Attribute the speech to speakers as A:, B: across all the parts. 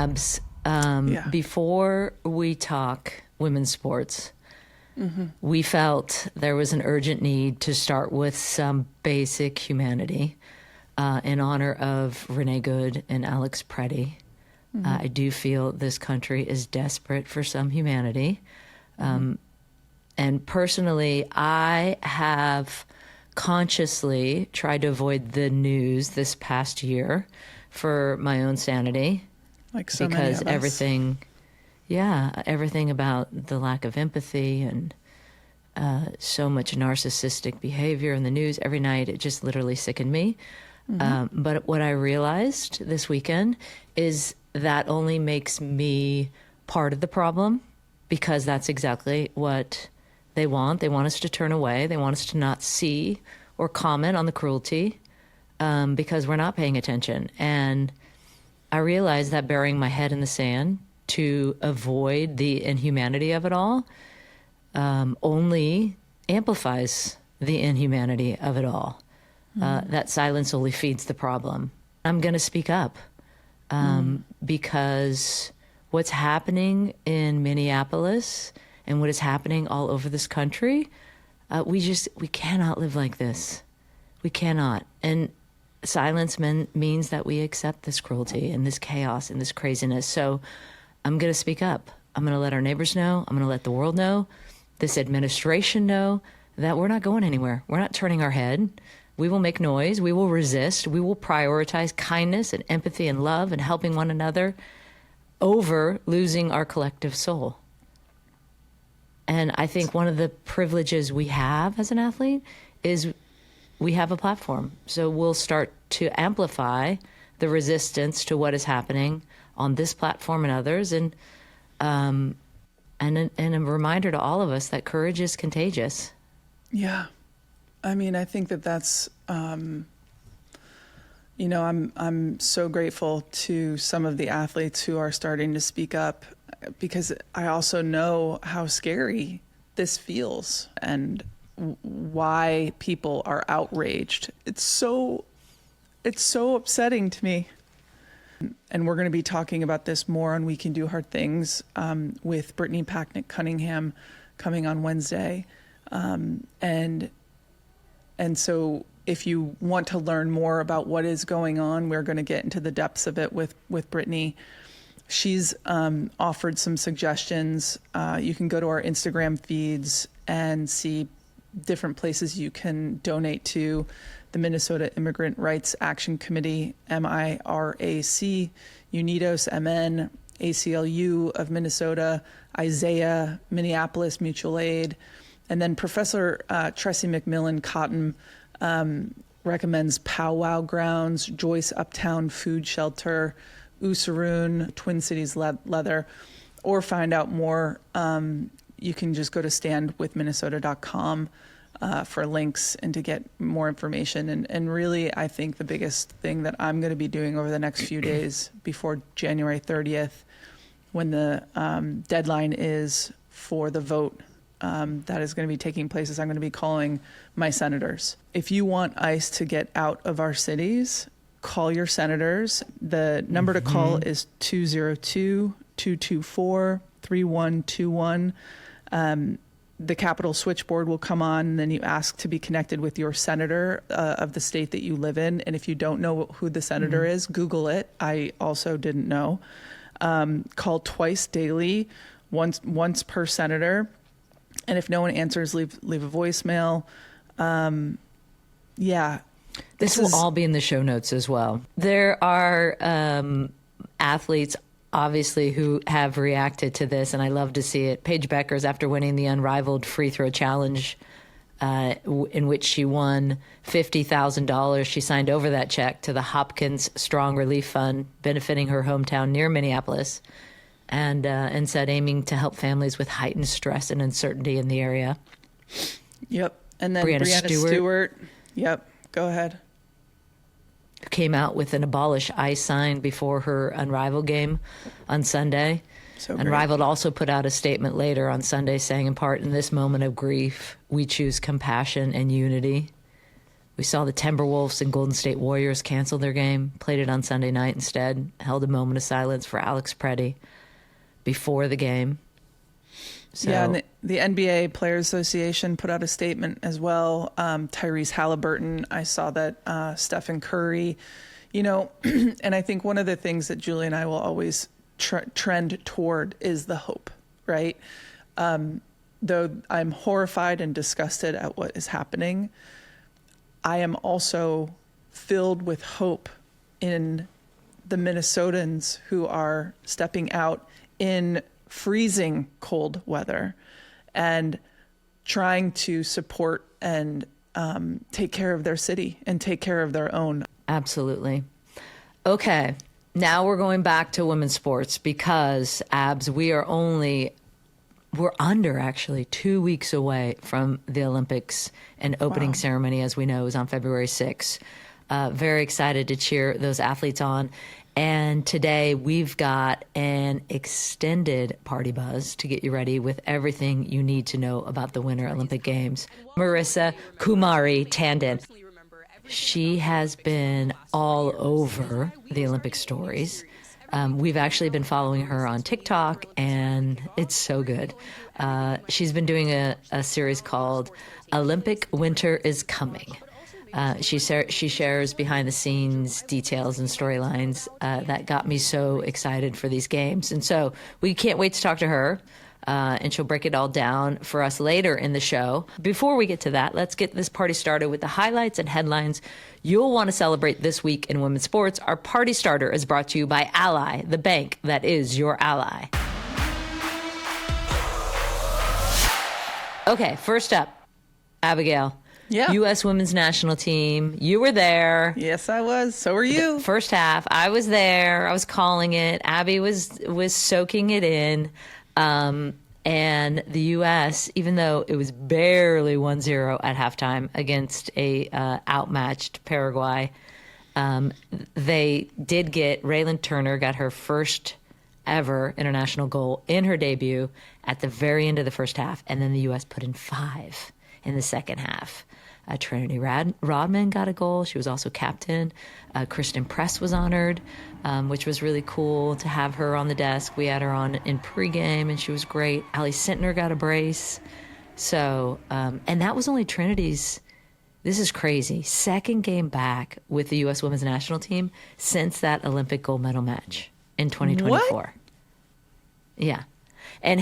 A: Babs, before we talk women's sports, we felt there was an urgent need to start with some basic humanity in honor of Renee Good and Alex Preddy. I do feel this country is desperate for some humanity. And personally, I have consciously tried to avoid the news this past year for my own sanity.
B: Like so
A: because
B: many of us.
A: everything about the lack of empathy and so much narcissistic behavior in the news every night, it just literally sickened me. But what I realized this weekend is that only makes me part of the problem, because that's exactly what they want. They want us to turn away. They want us to not see or comment on the cruelty because we're not paying attention. And I realized that burying my head in the sand to avoid the inhumanity of it all only amplifies the inhumanity of it all. That silence only feeds the problem. I'm going to speak up because what's happening in Minneapolis and what is happening all over this country, we cannot live like this. We cannot. And silence means that we accept this cruelty and this chaos and this craziness. So I'm going to speak up. I'm going to let our neighbors know. I'm going to let the world know, this administration know, that we're not going anywhere. We're not turning our head. We will make noise. We will resist. We will prioritize kindness and empathy and love and helping one another over losing our collective soul. And I think one of the privileges we have as an athlete is we have a platform. So we'll start to amplify the resistance to what is happening on this platform and others. And a reminder to all of us that courage is contagious.
B: Yeah. I mean, I think that's, I'm so grateful to some of the athletes who are starting to speak up, because I also know how scary this feels and why people are outraged. It's so upsetting to me. And we're going to be talking about this more on We Can Do Hard Things with Brittany Packnick Cunningham coming on Wednesday. And so if you want to learn more about what is going on, we're going to get into the depths of it with Brittany. She's offered some suggestions. You can go to our Instagram feeds and see different places you can donate to: the Minnesota Immigrant Rights Action Committee, MIRAC, UNIDOS, MN, ACLU of Minnesota, Isaiah, Minneapolis Mutual Aid. And then Professor Tressie McMillan Cotton recommends PowWow Grounds, Joyce Uptown Food Shelter, Isuroon, Twin Cities Leather. Or find out more, you can just go to standwithminnesota.com for links and to get more information. And really, I think the biggest thing that I'm going to be doing over the next few days before January 30th, when the deadline is for the vote that is going to be taking place, is I'm going to be calling my senators. If you want ICE to get out of our cities, call your senators. The number to call is 202-224-3121. The Capitol switchboard will come on, and then you ask to be connected with your senator of the state that you live in. And if you don't know who the senator is, Google it. I also didn't know. Call twice daily, once per senator. And if no one answers, leave a voicemail.
A: This will all be in the show notes as well. There are athletes, obviously, who have reacted to this, and I love to see it. Paige Beckers, after winning the Unrivaled Free Throw Challenge, in which she won $50,000, she signed over that check to the Hopkins Strong Relief Fund, benefiting her hometown near Minneapolis, and said aiming to help families with heightened stress and uncertainty in the area.
B: Yep. And then Brianna Stewart. Yep. Go ahead.
A: Came out with an Abolish ICE sign before her Unrivaled game on Sunday.
B: So
A: Unrivaled also put out a statement later on Sunday saying, in part, in this moment of grief, we choose compassion and unity. We saw the Timberwolves and Golden State Warriors cancel their game, played it on Sunday night instead, held a moment of silence for Alex Preddy before the game. So,
B: yeah, and the NBA Players Association put out a statement as well. Tyrese Halliburton, I saw that Stephen Curry, and I think one of the things that Julie and I will always trend toward is the hope, right? Though I'm horrified and disgusted at what is happening, I am also filled with hope in the Minnesotans who are stepping out in freezing cold weather and trying to support and take care of their city and take care of their own.
A: Absolutely. Okay, now we're going back to women's sports because, Abs, we're under actually 2 weeks away from the Olympics, and opening ceremony, as we know, is on February 6th. Very excited to cheer those athletes on. And today we've got an extended party buzz to get you ready with everything you need to know about the Winter Olympic Games. Marissa Kumari Tandon. She has been all over the Olympic stories. We've actually been following her on TikTok, and it's so good. She's been doing a series called Olympic Winter is Coming. She shares behind-the-scenes details and storylines that got me so excited for these games. And so we can't wait to talk to her, and she'll break it all down for us later in the show. Before we get to that, let's get this party started with the highlights and headlines you'll want to celebrate this week in women's sports. Our party starter is brought to you by Ally, the bank that is your ally. Okay, first up, Abigail.
B: Yeah.
A: U.S. women's national team. You were there.
B: Yes, I was. So were you.
A: First half, I was there. I was calling it. Abby was soaking it in. And the U.S., even though it was barely 1-0 at halftime against a outmatched Paraguay, they did get Raylan Turner got her first ever international goal in her debut at the very end of the first half, and then the U.S. put in 5 in the second half. Trinity Rodman got a goal. She was also captain. Kristen Press was honored, which was really cool to have her on the desk. We had her on in pregame, and she was great. Allie Sintner got a brace. So, and that was only Trinity's, this is crazy, second game back with the U.S. women's national team since that Olympic gold medal match in 2024.
B: What?
A: Yeah. And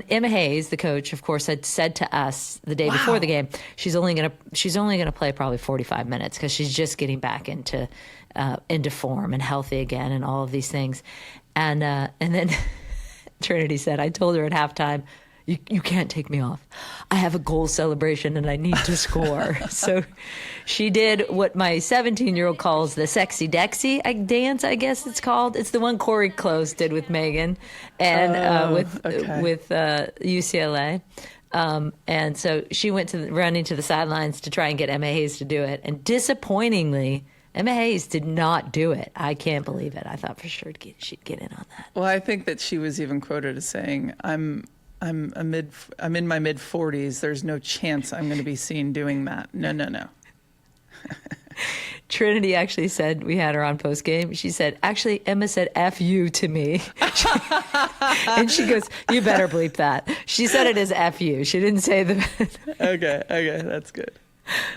A: Emma Hayes, the coach, of course, had said to us the day before the game, she's only gonna play probably 45 minutes because she's just getting back into form and healthy again and all of these things. And then Trinity said, I told her at halftime, you can't take me off. I have a goal celebration and I need to score. So she did what my 17-year-old calls the sexy Dexy dance, I guess it's called. It's the one Corey Close did with Megan and with UCLA. And so she went running to the sidelines to try and get Emma Hayes to do it. And disappointingly, Emma Hayes did not do it. I can't believe it. I thought for sure she'd get in on that.
B: Well, I think that she was even quoted as saying, I'm in my mid 40s. There's no chance I'm going to be seen doing that. No.
A: Trinity actually said, we had her on post game. She said, actually, Emma said F you to me. And she goes, you better bleep that. She said it as F you. She didn't say the.
B: Okay. That's good.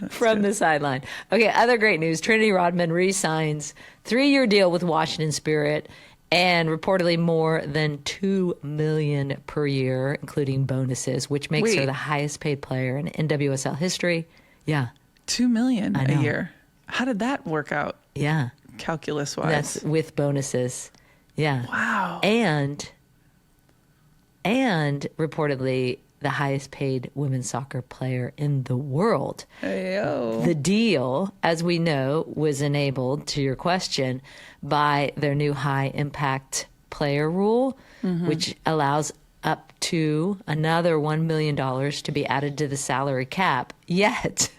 A: From the sideline. Okay. Other great news. Trinity Rodman re-signs 3-year deal with Washington Spirit, and reportedly more than $2 million per year, including bonuses, which makes her the highest paid player in NWSL history. Yeah.
B: $2 million a year. How did that work out?
A: Yeah.
B: Calculus wise.
A: That's with bonuses. Yeah.
B: Wow.
A: And reportedly the highest paid women's soccer player in the world.
B: Hey-o.
A: The deal, as we know, was enabled, to your question, by their new high impact player rule, which allows up to another $1 million to be added to the salary cap. Yet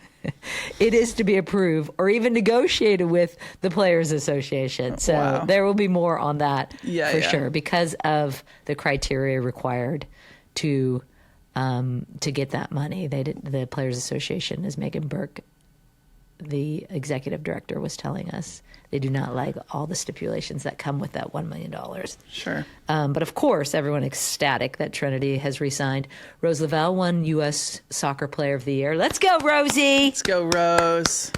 A: it is to be approved or even negotiated with the Players Association. So there will be more on that for sure, because of the criteria required to get that money. The Players Association, as Megan Burke the executive director was telling us. They do not like all the stipulations that come with that $1 million.
B: Sure.
A: But of course, everyone ecstatic that Trinity has re-signed. Rose Lavelle won U.S. Soccer Player of the Year. Let's go, Rosie!
B: Let's go, Rose.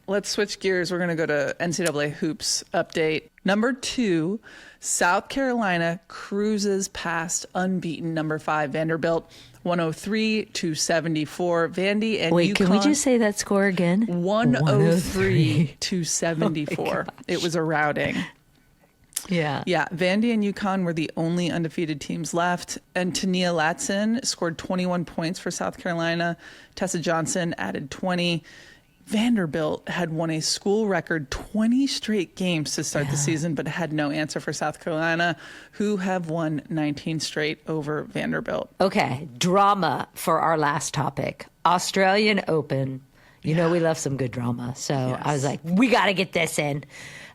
B: Let's switch gears. We're going to go to NCAA Hoops update. Number 2, South Carolina cruises past unbeaten number 5 Vanderbilt, 103-74. Vandy and
A: Wait,
B: UConn.
A: can we just say that score again?
B: 103-74. It was a routing.
A: Yeah.
B: Yeah, Vandy and UConn were the only undefeated teams left. And Tania Latson scored 21 points for South Carolina. Tessa Johnson added 20. Vanderbilt had won a school record 20 straight games to start the season, but had no answer for South Carolina, who have won 19 straight over Vanderbilt.
A: Okay, drama for our last topic. Australian Open. You know we love some good drama. So I was like, we got to get this in.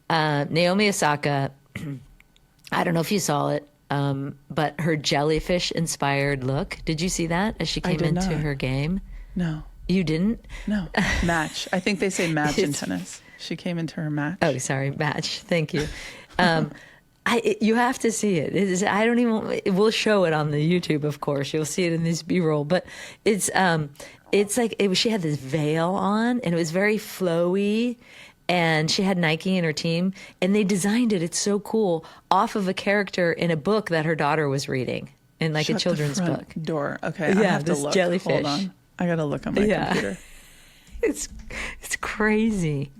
A: Naomi Osaka, I don't know if you saw it, but her jellyfish-inspired look. Did you see that as she came into her game?
B: No.
A: You didn't?
B: No. Match. I think they say match in tennis. She came into her match.
A: Oh, sorry, match. Thank you. You have to see it. We'll show it on the YouTube, of course. You'll see it in this B-roll. But it's like she had this veil on, and it was very flowy. And she had Nike in her team, and they designed it. It's so cool, off of a character in a book that her daughter was reading, in like a children's book.
B: Door. Okay, I have to look.
A: Jellyfish.
B: Hold on. I gotta look on my computer.
A: It's crazy.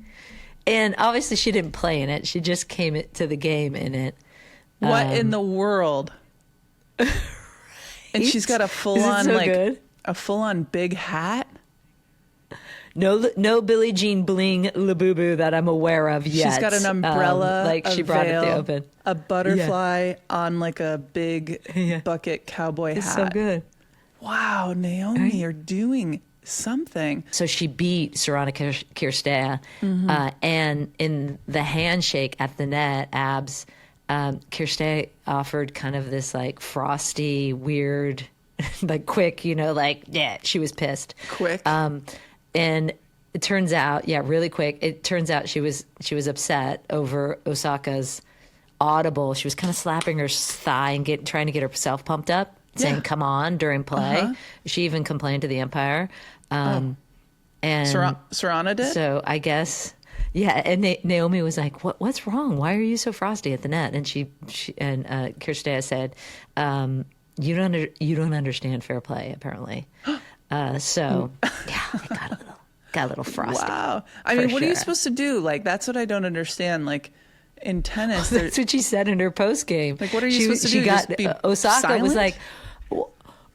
A: And obviously she didn't play in it. She just came to the game in it.
B: What in the world? Right? And she's got a full-on
A: good?
B: A full-on big hat.
A: No Billie Jean bling Labubu that I'm aware of yet.
B: She's got an umbrella,
A: like she brought
B: veil,
A: it to the Open.
B: A butterfly on like a big bucket cowboy hat.
A: It's so good.
B: Wow, Naomi, you're doing something.
A: So she beat Sorana Kirstea, and in the handshake at the net, abs, Kirstea offered kind of this like frosty, weird, like quick, she was pissed.
B: Quick.
A: And it turns out, really quick. It turns out she was upset over Osaka's audible. She was kind of slapping her thigh and trying to get herself pumped up, saying "come on" during play. She even complained to the umpire. And
B: Sorana did.
A: So I guess, and Naomi was like, "What's wrong? Why are you so frosty at the net?" And she Kirstea said, "You don't understand fair play, apparently." So it got a little frosty.
B: Wow. I mean, what are you supposed to do? Like, that's what I don't understand. Like, in tennis,
A: that's what she said in her post game.
B: Like, what are you supposed to do?
A: Osaka
B: silent?
A: was like,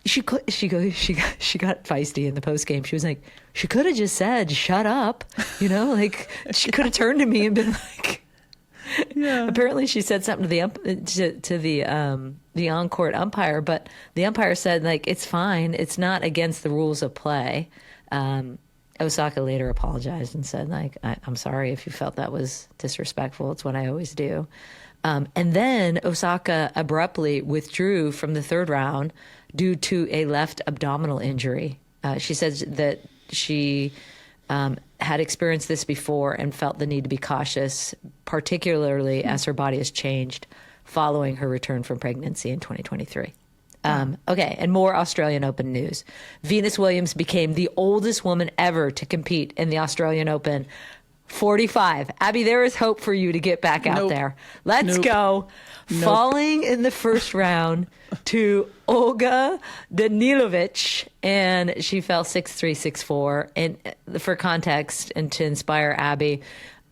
A: she got feisty in the post game. She was like, she could have just said, "Shut up," like she could have turned to me and been like, yeah. Apparently, she said something to the on-court umpire, but the umpire said like, "It's fine. It's not against the rules of play." Osaka later apologized and said, like, I'm sorry if you felt that was disrespectful. It's what I always do. And then Osaka abruptly withdrew from the third round due to a left abdominal injury. She says that she had experienced this before and felt the need to be cautious, particularly as her body has changed following her return from pregnancy in 2023. Okay, and more Australian Open news. Venus Williams became the oldest woman ever to compete in the Australian Open. 45. Abby, there is hope for you to get back out there. Let's go. Falling in the first round to Olga Danilovic, and she fell 6-3, 6-4. And for context and to inspire Abby,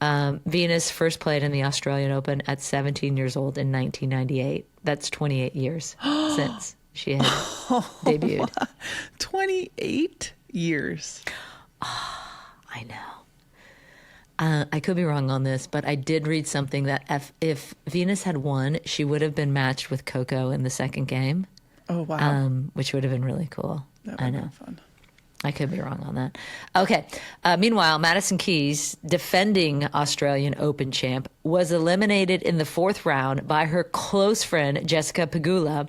A: Venus first played in the Australian Open at 17 years old in 1998. That's 28 years since she had debuted.
B: 28 years.
A: I know. I could be wrong on this, but I did read something that if Venus had won, she would have been matched with Coco in the second game.
B: Oh, wow.
A: Which would have been really cool.
B: That would have been fun.
A: I could be wrong on that. Okay. Meanwhile, Madison Keys, defending Australian Open champ, was eliminated in the fourth round by her close friend, Jessica Pegula,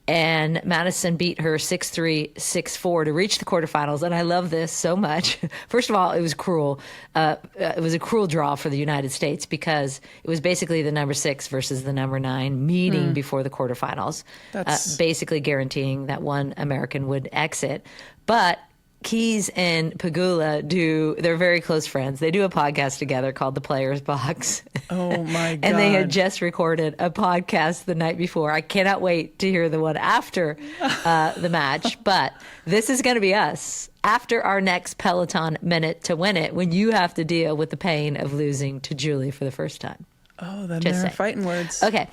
A: And Madison beat her 6-3, 6-4 to reach the quarterfinals. And I love this so much. First of all, it was cruel. It was a cruel draw for the United States because it was basically the number 6 versus the number 9 meeting before the quarterfinals, basically guaranteeing that one American would exit. But Keys and Pegula they're very close friends. They do a podcast together called The Players Box.
B: Oh my God.
A: And they had just recorded a podcast the night before. I cannot wait to hear the one after the match. But this is going to be us after our next Peloton Minute to Win It, when you have to deal with the pain of losing to Julie for the first time.
B: Oh, then
A: Just
B: there are
A: saying.
B: fighting words.
A: Okay.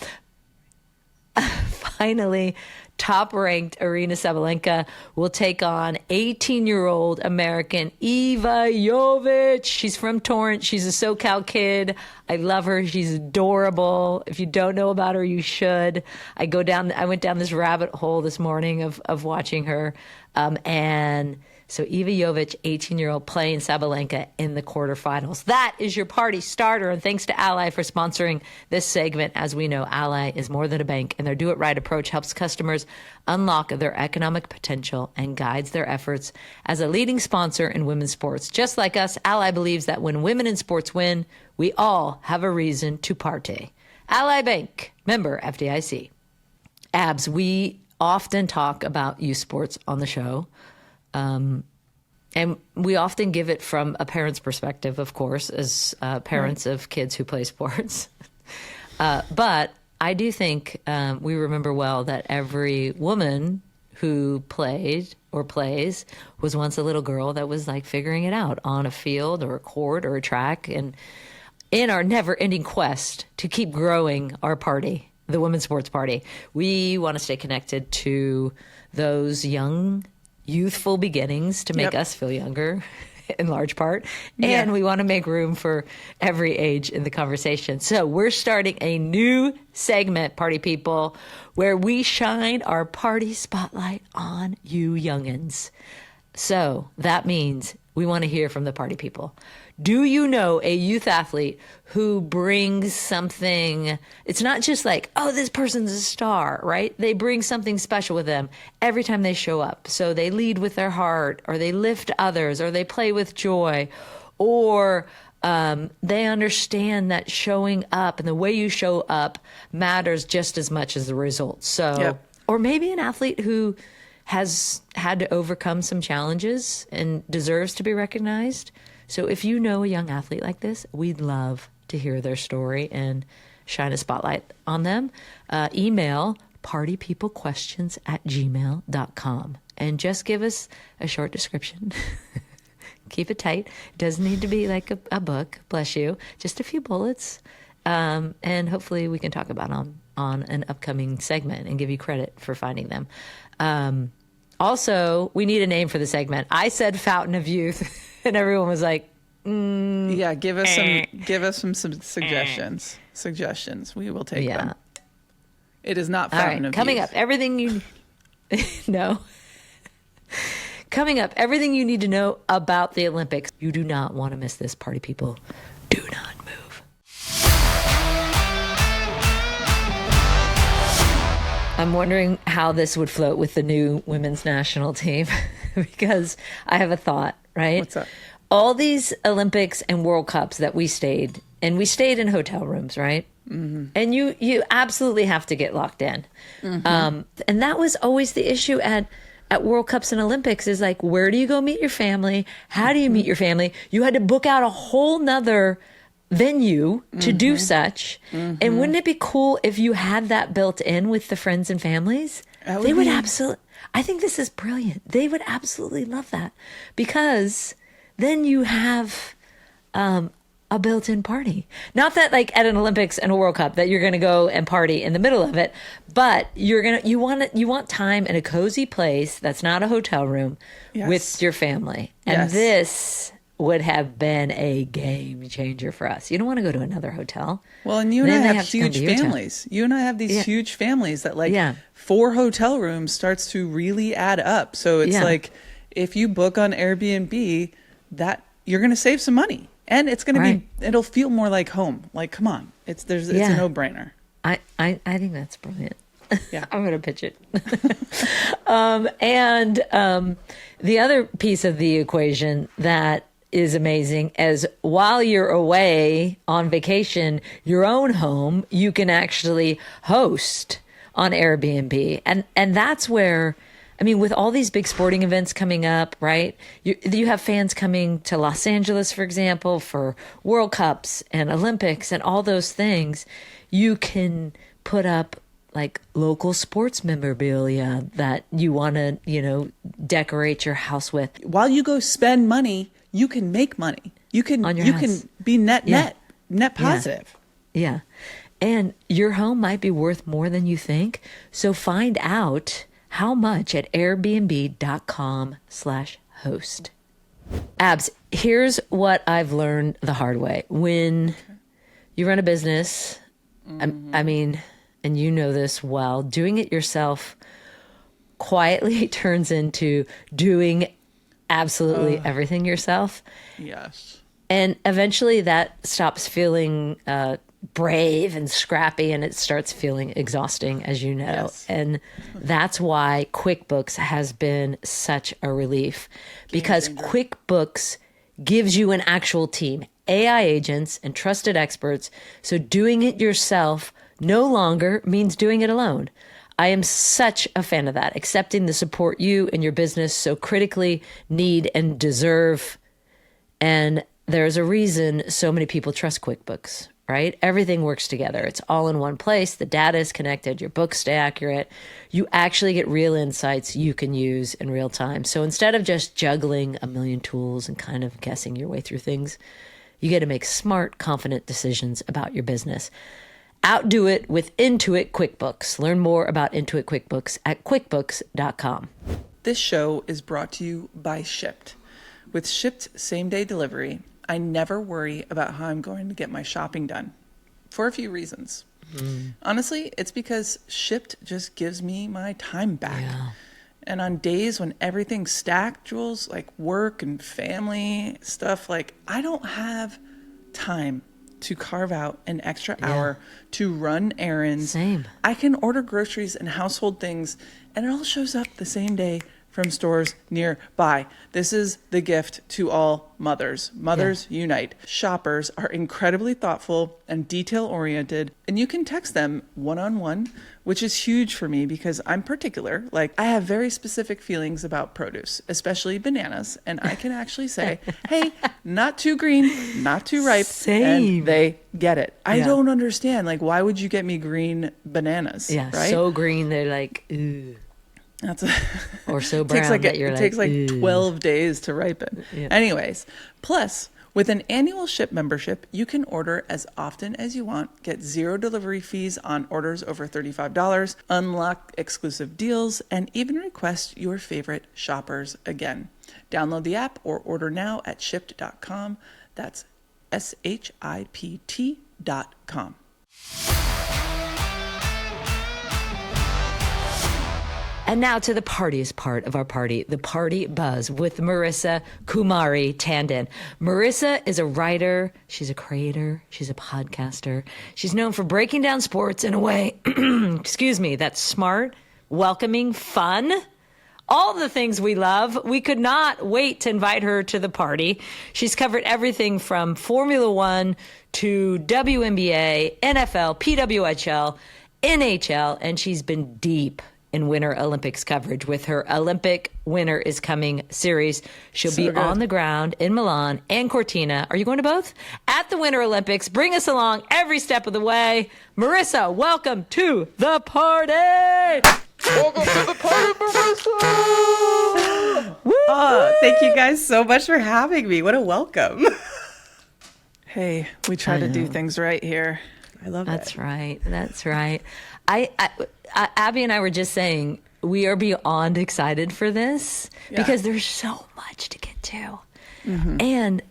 A: Finally, top-ranked Aryna Sabalenka will take on 18-year-old American Eva Jovic. She's from Torrance. She's a SoCal kid. I love her. She's adorable. If you don't know about her, you should. I went down this rabbit hole this morning of watching her. And so Eva Jovic, 18-year-old, playing Sabalenka in the quarterfinals. That is your party starter. And thanks to Ally for sponsoring this segment. As we know, Ally is more than a bank, and their Do It Right approach helps customers unlock their economic potential and guides their efforts as a leading sponsor in women's sports. Just like us, Ally believes that when women in sports win, we all have a reason to party. Ally Bank, member FDIC. Abs, we often talk youth sports on the show. And we often give it from a parent's perspective, of course, as parents of kids who play sports. But I do think we remember well that every woman who played or plays was once a little girl that was like figuring it out on a field or a court or a track. And in our never-ending quest to keep growing our party, the Women's Sports Party, we want to stay connected to those young, youthful beginnings to make us feel younger in large part. And we want to make room for every age in the conversation. So we're starting a new segment, party people, where we shine our party spotlight on you youngins. So that means we want to hear from the party people. Do you know a youth athlete who brings something? It's not just like, oh, this person's a star, right? They bring something special with them every time they show up. So they lead with their heart, or they lift others, or they play with joy, or they understand that showing up and the way you show up matters just as much as the results. So, or maybe an athlete who has had to overcome some challenges and deserves to be recognized. So if you know a young athlete like this, we'd love to hear their story and shine a spotlight on them. Email partypeoplequestions@gmail.com and just give us a short description. Keep it tight. It doesn't need to be like a book, bless you. Just a few bullets. And hopefully we can talk about them on an upcoming segment and give you credit for finding them. Also, we need a name for the segment. I said Fountain of Youth, and everyone was like,
B: yeah, give us some suggestions. We will take them. It is not Fountain of
A: coming
B: Youth.
A: Up, everything you no. Coming up, everything you need to know about the Olympics. You do not want to miss this, party people. Do not move. I'm wondering how this would float with the new women's national team because I have a thought, right?
B: What's up?
A: All these Olympics and World Cups that we stayed in hotel rooms, right? Mm-hmm. And you absolutely have to get locked in. Mm-hmm. And that was always the issue at World Cups and Olympics is like, where do you go meet your family? How do you meet your family? You had to book out a whole nother venue to do such. Mm-hmm. And wouldn't it be cool if you had that built in with the friends and families? They would absolutely, I think this is brilliant. They would absolutely love that because then you have a built-in party. Not that like at an Olympics and a World Cup that you're going to go and party in the middle of it, but you want time in a cozy place that's not a hotel room with your family. And this would have been a game changer for us. You don't want to go to another hotel.
B: Well, and you and I have huge families. You and I have these huge families that 4 hotel rooms starts to really add up. So it's like if you book on Airbnb, that you're going to save some money. And it's going to be, it'll feel more like home. Like, come on, it's a no-brainer.
A: I think that's brilliant.
B: Yeah.
A: I'm going to pitch it. The other piece of the equation that is amazing is while you're away on vacation, your own home, you can actually host on Airbnb. And that's where, I mean, with all these big sporting events coming up, right? You have fans coming to Los Angeles, for example, for World Cups and Olympics and all those things. You can put up like local sports memorabilia that you want to, decorate your house with.
B: While you go spend money, you can make money. You can be net positive.
A: Yeah. And your home might be worth more than you think. So find out how much at airbnb.com/host. Abs, here's what I've learned the hard way. When you run a business, I mean, and you know this well, doing it yourself quietly turns into doing absolutely everything yourself.
B: Yes.
A: And eventually that stops feeling brave and scrappy, and it starts feeling exhausting, as you know.
B: Yes.
A: And that's why QuickBooks has been such a relief, because QuickBooks gives you an actual team, AI agents and trusted experts. So doing it yourself no longer means doing it alone. I am such a fan of that, accepting the support you and your business so critically need and deserve. And there's a reason so many people trust QuickBooks, right? Everything works together. It's all in one place. The data is connected. Your books stay accurate. You actually get real insights you can use in real time. So instead of just juggling a million tools and kind of guessing your way through things, you get to make smart, confident decisions about your business. Outdo it with Intuit QuickBooks. Learn more about Intuit QuickBooks at quickbooks.com.
B: This show is brought to you by Shipt. With Shipt same-day delivery, I never worry about how I'm going to get my shopping done for a few reasons. Honestly, it's because Shipt just gives me my time back.
A: Yeah.
B: And on days when everything's stacked, Jules, like work and family stuff, like I don't have time to carve out an extra hour to run errands.
A: Same.
B: I can order groceries and household things, and it all shows up the same day from stores nearby. This is the gift to all mothers. Mothers unite. Shoppers are incredibly thoughtful and detail-oriented, and you can text them one-on-one, which is huge for me because I'm particular. Like, I have very specific feelings about produce, especially bananas, and I can actually say, hey, not too green, not too ripe,
A: Same.
B: and they get it. I don't understand. Like, why would you get me green bananas?
A: Yeah,
B: right?
A: so green, they're like, ooh.
B: That's
A: or so brown that you're
B: it
A: like,
B: takes like
A: "Ew."
B: 12 days to ripen.
A: Yeah.
B: Anyways, plus with an annual Ship membership, you can order as often as you want, get 0 delivery fees on orders over $35, unlock exclusive deals, and even request your favorite shoppers again. Download the app or order now at shipt.com. That's SHIPT.com.
A: And now to the partiest part of our party, the Party Buzz with Marissa Kumari Tandon. Marissa is a writer, she's a creator, she's a podcaster. She's known for breaking down sports in a way, that's smart, welcoming, fun, all the things we love. We could not wait to invite her to the party. She's covered everything from Formula One to WNBA, NFL, PWHL, NHL, and she's been deep in Winter Olympics coverage with her Olympic Winter is Coming series. She'll be
B: good.
A: on the ground in Milan and Cortina. Are you going to both? At the Winter Olympics. Bring us along every step of the way. Marissa, welcome to the party. Welcome to the party, Marissa. Woo!
C: Oh, thank you guys so much for having me. What a welcome.
B: Hey, we try to do things right here.
C: I love
A: That's
C: it.
A: right. That's right. Abby and I were just saying we are beyond excited for this because there's so much to get to, and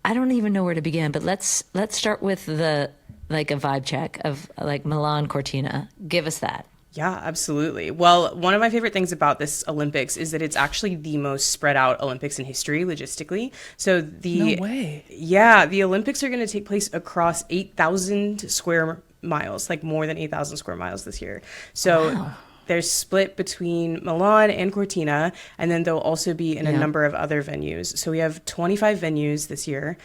A: I don't even know where to begin. But let's start with a vibe check of like Milan-Cortina. Give us that.
C: Yeah, absolutely. Well, one of my favorite things about this Olympics is that it's actually the most spread out Olympics in history logistically. So
B: No way.
C: Yeah, the Olympics are going to take place across 8,000 square miles, like more than 8,000 square miles this year. So they're split between Milan and Cortina, and then they'll also be in a number of other venues. So we have 25 venues this year,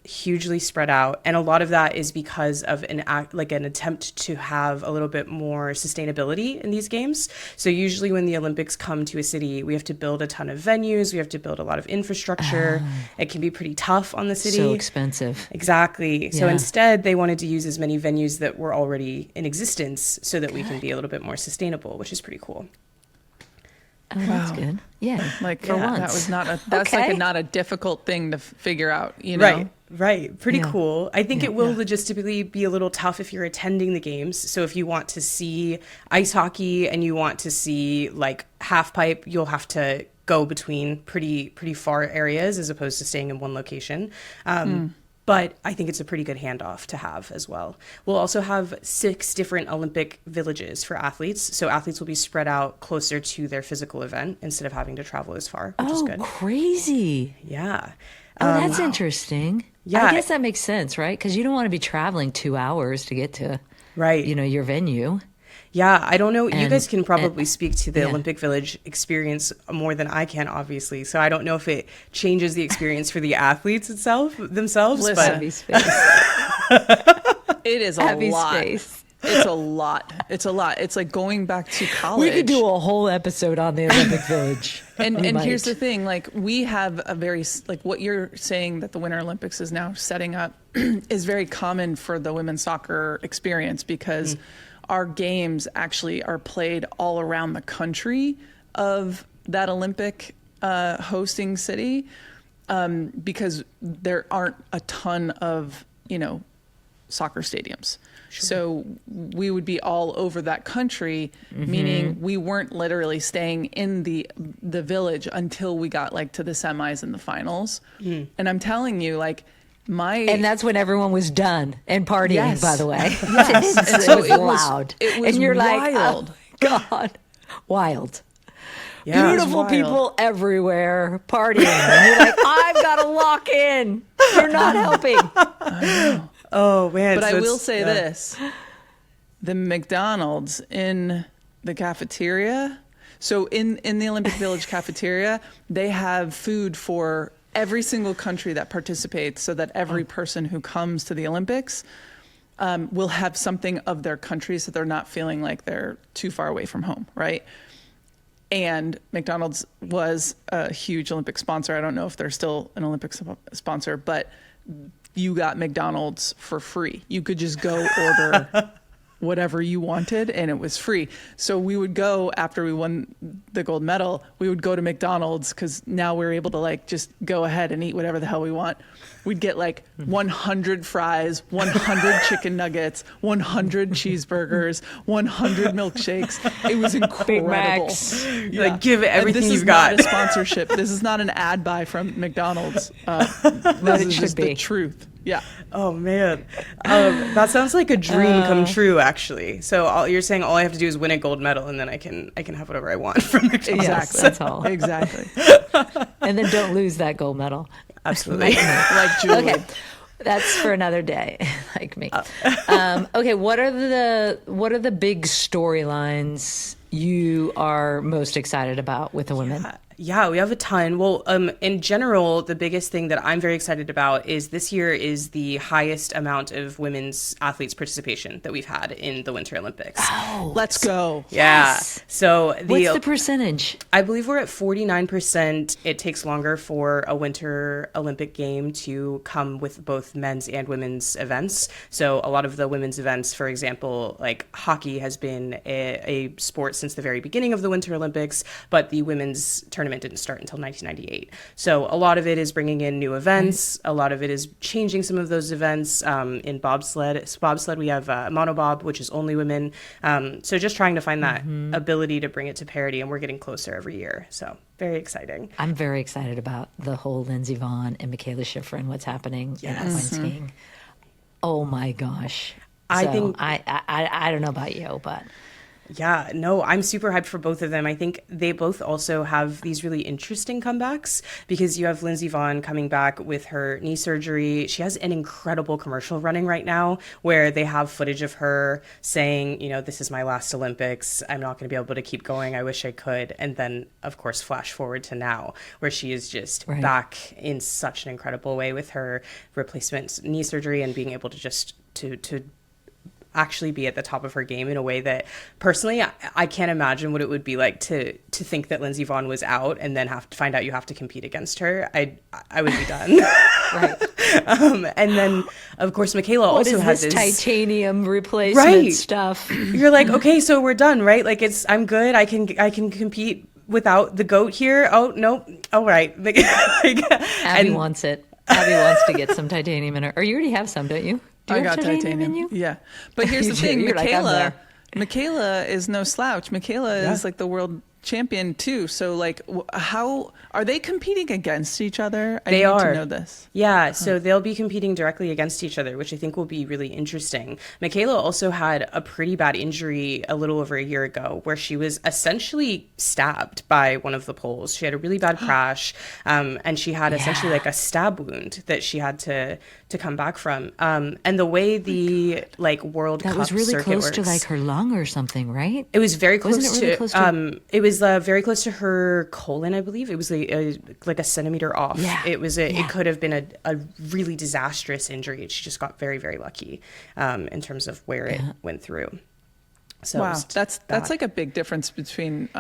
C: hugely spread out. And a lot of that is because of an attempt to have a little bit more sustainability in these games. So usually when the Olympics come to a city, we have to build a ton of venues. We have to build a lot of infrastructure. It can be pretty tough on the city.
A: So expensive.
C: Exactly. So
A: Yeah.
C: instead, they wanted to use as many venues that were already in existence so that we can be a little bit more sustainable, which is pretty cool.
A: Oh, that's good. Yeah.
B: Like
A: for once.
B: that was not a that's
A: Okay.
B: like not a difficult thing to figure out, you know.
C: Right. Pretty
A: Yeah.
C: cool. I think it will
B: Yeah.
C: logistically be a little tough if you're attending the games. So if you want to see ice hockey and you want to see like half pipe, you'll have to go between pretty far areas as opposed to staying in one location. But I think it's a pretty good handoff to have as well. We'll also have 6 different Olympic villages for athletes. So athletes will be spread out closer to their physical event instead of having to travel as far, which is good.
A: Crazy.
C: Yeah.
A: Oh, that's interesting.
C: Yeah.
A: I guess that makes sense, right? Because you don't want to be traveling 2 hours to get to,
C: Right.
A: your venue.
C: Yeah, I don't know. You
A: And-
C: guys can probably speak to the
A: yeah.
C: Olympic Village experience more than I can, obviously. So I don't know if it changes the experience for the athletes themselves.
B: Listen.
C: But
A: Heavy space.
B: It is a
A: Heavy
B: lot.
A: space.
B: It's a lot. It's a lot. It's like going back to college.
A: We could do a whole episode on the Olympic Village.
B: And
A: We
B: here's
A: might.
B: the thing, like we have a very, like what you're saying that the Winter Olympics is now setting up is very common for the women's soccer experience because our games actually are played all around the country of that Olympic hosting city because there aren't a ton of, soccer stadiums. So we would be all over that country, meaning we weren't literally staying in the village until we got like to the semis and the finals. And I'm telling you, like
A: And that's when everyone was done and partying,
B: Yes.
A: by the way.
B: Yes.
A: it,
B: And so
A: was
B: it was-
A: loud.
B: it was
A: and you're
B: wild.
A: like, oh, God. Wild.
C: yeah,
A: Beautiful
B: wild.
A: people everywhere partying. And you're like, I've got to lock in. You're not helping.
C: oh man.
B: But
C: so
B: I will
C: it's-
B: say
C: yeah.
B: this, the McDonald's in the cafeteria. So in the Olympic Village cafeteria, they have food for every single country that participates so that every person who comes to the Olympics will have something of their country so they're not feeling like they're too far away from home, right? And McDonald's was a huge Olympic sponsor. I don't know if they're still an Olympic sponsor, but you got McDonald's for free. You could just go order whatever you wanted and it was free. So we would go after we won the gold medal, we would go to McDonald's because now we're able to like just go ahead and eat whatever the hell we want. We'd get like 100 fries, 100 chicken nuggets, 100 cheeseburgers, 100 milkshakes. It was incredible.
A: Macs.
B: Yeah.
C: Like, give it
B: And
C: everything
B: this
C: you've
B: is not
C: got.
B: a sponsorship. This is not an ad buy from McDonald's.
A: But
B: This
A: it
B: is
A: should
B: just the
A: be.
B: truth. Yeah.
C: Oh man, that sounds like a dream come true. Actually, so you're saying all I have to do is win a gold medal, and then I can have whatever I want from McDonald's.
B: Exactly.
A: that's all.
B: Exactly.
A: And then don't lose that gold medal.
C: Absolutely.
B: Like Julie.
A: Okay. That's for another day, like me. Okay, what are the big storylines you are most excited about with the women?
C: Yeah, we have a ton. Well, in general, the biggest thing that I'm very excited about is this year is the highest amount of women's athletes participation that we've had in the Winter Olympics.
B: Let's go.
C: Yeah.
A: Yes.
C: So
A: What's the percentage?
C: I believe we're at 49%. It takes longer for a Winter Olympic game to come with both men's and women's events. So a lot of the women's events, for example, like hockey has been a sport since the very beginning of the Winter Olympics, but the women's tournament didn't start until 1998. So a lot of it is bringing in new events. A lot of it is changing some of those events. In bobsled, we have monobob, which is only women. So just trying to find that ability to bring it to parity, and we're getting closer every year. So very exciting.
A: I'm very excited about the whole Lindsey Vonn and Michaela Schifrin and what's happening in alpine skiing. Oh my gosh.
C: I
A: So
C: think-
A: I don't know about you, but
C: Yeah, no, I'm super hyped for both of them. I think they both also have these really interesting comebacks because you have Lindsey Vonn coming back with her knee surgery. She has an incredible commercial running right now where they have footage of her saying, you know, this is my last Olympics. I'm not going to be able to keep going. I wish I could. And then, of course, flash forward to now where she is just back in such an incredible way with her replacement knee surgery and being able to just to actually be at the top of her game in a way that personally I can't imagine what it would be like to think that Lindsey Vonn was out and then have to find out you have to compete against her. I would be done.
A: Right.
C: And then of course Michaela also has
A: this titanium replacement stuff.
C: You're like, okay, so we're done, right? Like I'm good. I can compete without the GOAT here. Oh no. All right.
A: Abby wants it. Abby wants to get some titanium in her. Or you already have some, don't you?
B: I got titanium in you? Yeah. But here's the thing, Michaela is no slouch. Michaela is like the world champion too. So like how are they competing against each other? I need to know this.
C: Yeah, so they'll be competing directly against each other, which I think will be really interesting. Michaela also had a pretty bad injury a little over a year ago where she was essentially stabbed by one of the poles. She had a really bad crash, and she had essentially like a stab wound that she had to come back from. And the way the like World Cup
A: was really close
C: works,
A: to like her lung or something, right?
C: It was very close it was
A: to
C: very close to her colon, I believe. It was like a centimeter off.
A: Yeah.
C: It could have been a really disastrous injury. She just got very, very lucky in terms of where it went through. So
B: wow, that's like a big difference between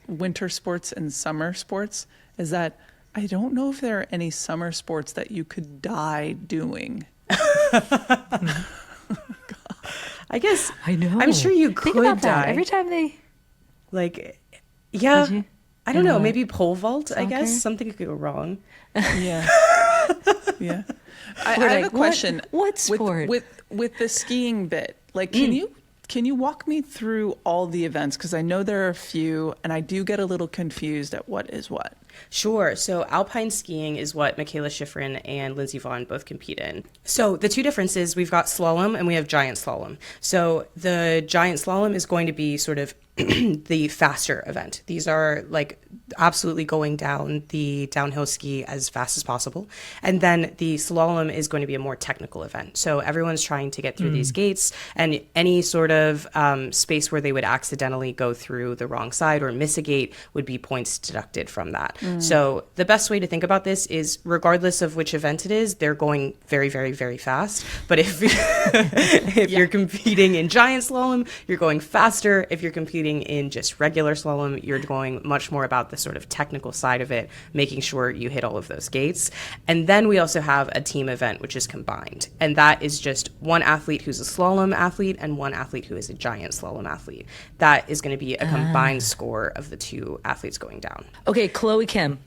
B: winter sports and summer sports, is that I don't know if there are any summer sports that you could die doing.
C: I guess
A: I know.
C: I'm sure you
A: Think
C: could
A: about
C: die
A: that. Every time they
C: I don't know, maybe pole vault,
A: Soccer?
C: I guess. Something could go wrong.
B: Yeah. Yeah. I have a question.
A: What sport?
B: With the skiing bit, like can you walk me through all the events? Because I know there are a few, and I do get a little confused at what is what.
C: Sure. So alpine skiing is what Michaela Schifrin and Lindsey Vonn both compete in. So the two differences, we've got slalom and we have giant slalom. So the giant slalom is going to be sort of the faster event. These are like absolutely going down the downhill ski as fast as possible. And then the slalom is going to be a more technical event. So everyone's trying to get through these gates, and any sort of space where they would accidentally go through the wrong side or miss a gate would be points deducted from that. So the best way to think about this is regardless of which event it is, they're going very, very, very fast. But if you're competing in giant slalom, you're going faster. If you're competing in just regular slalom, you're going much more about the sort of technical side of it, making sure you hit all of those gates. And then we also have a team event, which is combined. And that is just one athlete who's a slalom athlete and one athlete who is a giant slalom athlete. That is going to be a combined score of the two athletes going down.
A: Okay, Chloe Kim.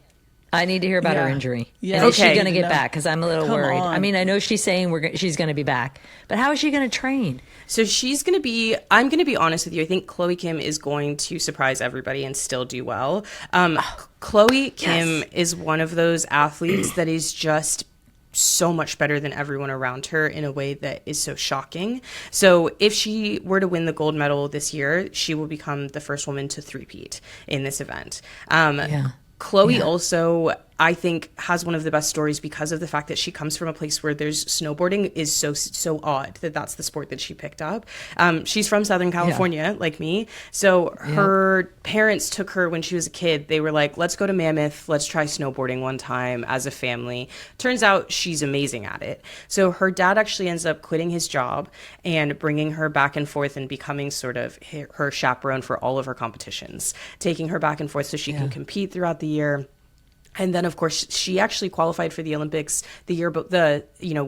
A: I need to hear about her injury.
B: Yeah.
A: And is she going to get back? Because I'm a little worried.
B: On.
A: I mean, I know she's saying she's going to be back, but how is she going to train?
C: So she's going to be, I'm going to be honest with you, I think Chloe Kim is going to surprise everybody and still do well. Chloe Kim is one of those athletes that is just so much better than everyone around her in a way that is so shocking. So if she were to win the gold medal this year, she will become the first woman to three-peat in this event. Chloe also, I think, has one of the best stories because of the fact that she comes from a place where there's snowboarding is so odd that that's the sport that she picked up. She's from Southern California, like me. So her parents took her when she was a kid. They were like, let's go to Mammoth. Let's try snowboarding one time as a family. Turns out she's amazing at it. So her dad actually ends up quitting his job and bringing her back and forth and becoming sort of her chaperone for all of her competitions, taking her back and forth so she can compete throughout the year. And then, of course, she actually qualified for the Olympics the